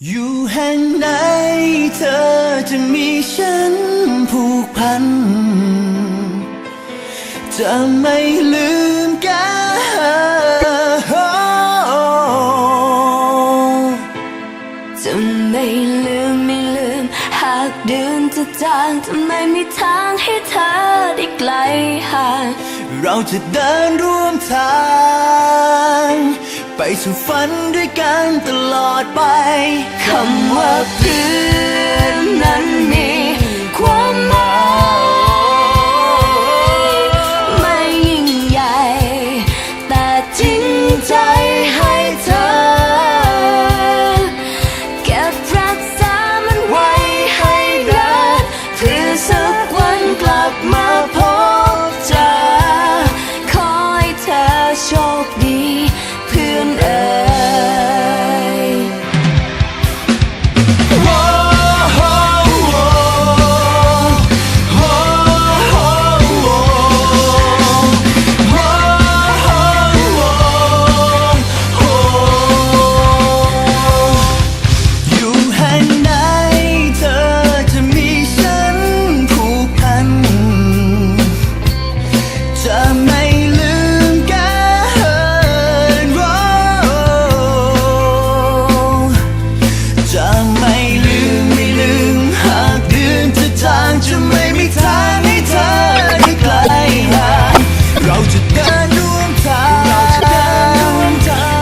อยู่แห่งไหนเธอจะมีฉันผูกพันจะไม่ลืมกันจะไม่ลืมหากเดือนจะจางจะไม่มีทางให้เธอได้ไกลห่างเราจะเดินร่วมทางไปสู่ฝันด้วยกันตลอดไปคำว่าเพื่อนนั้นมีความหมายไม่ยิ่งใหญ่แต่จริงใจให้เธอเก็บรักษามันไว้ให้รักเพื่อสักวันกลับมาพบเจอขอให้เธอโชคดีเพื่อนเอ๋ยจะไม่มีทางให้เธอได้ไกลห่างเราจะเดินร่วมทาง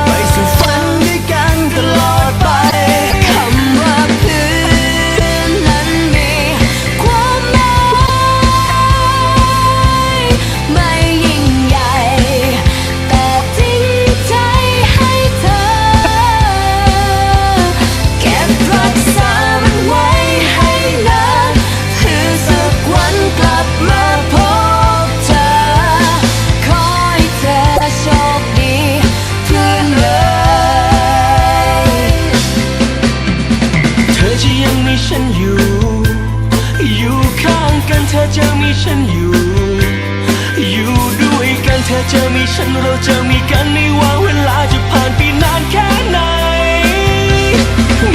ไปสู่ฝันด้วยกันตลอดไปคำว่าเพื่อนนั้นมีความหมายไม่ยิ่งใหญ่แต่จริงใจให้เธอเก็บรักษามันไว้ให้นานเพื่อสักวันกลับมาพบเธอขอให้เธอโชคดีเพื่อนเอ๋ยเธอจะยังมีฉันอยู่ข้างกันเธอจะมีฉันอยู่ด้วยกันเธอจะมีฉันเราจะมีกันไม่ว่าเวลาจะผ่านไปนานแค่ไหน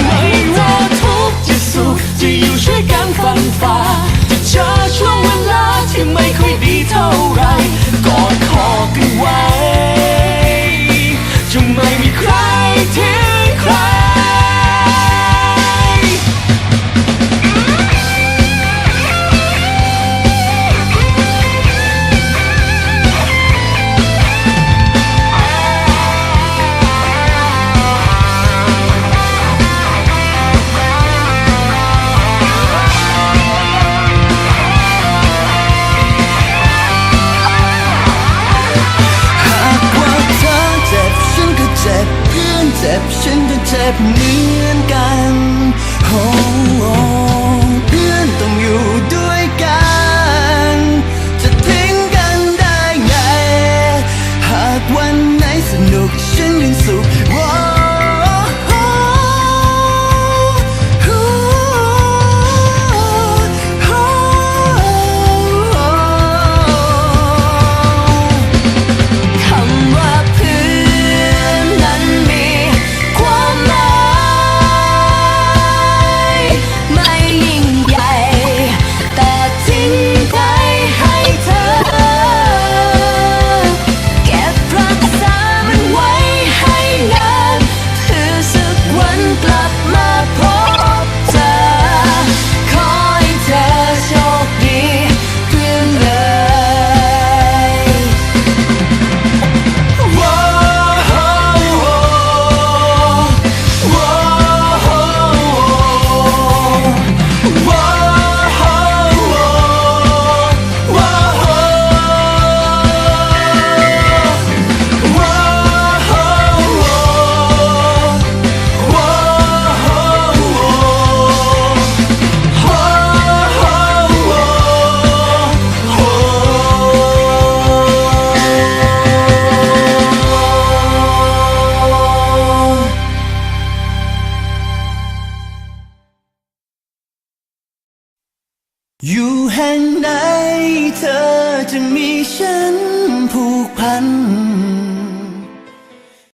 ไม่ว่าทุกข์จะสุขจะอยู่ช่วยกันฟันฝ่าจะเจอช่วงเวลาที่ไม่ค่อยดีเท่าไรกอดคอกันไว้จะไม่มีใครทิ้งใครเจ็บฉันก็เจ็บเหมือนกันโอ้เพื่อนต้องอยู่ด้วยกันจะทิ้งกันได้ไงหากวันไหนสนุกฉันยังสุขอยู่แห่งไหน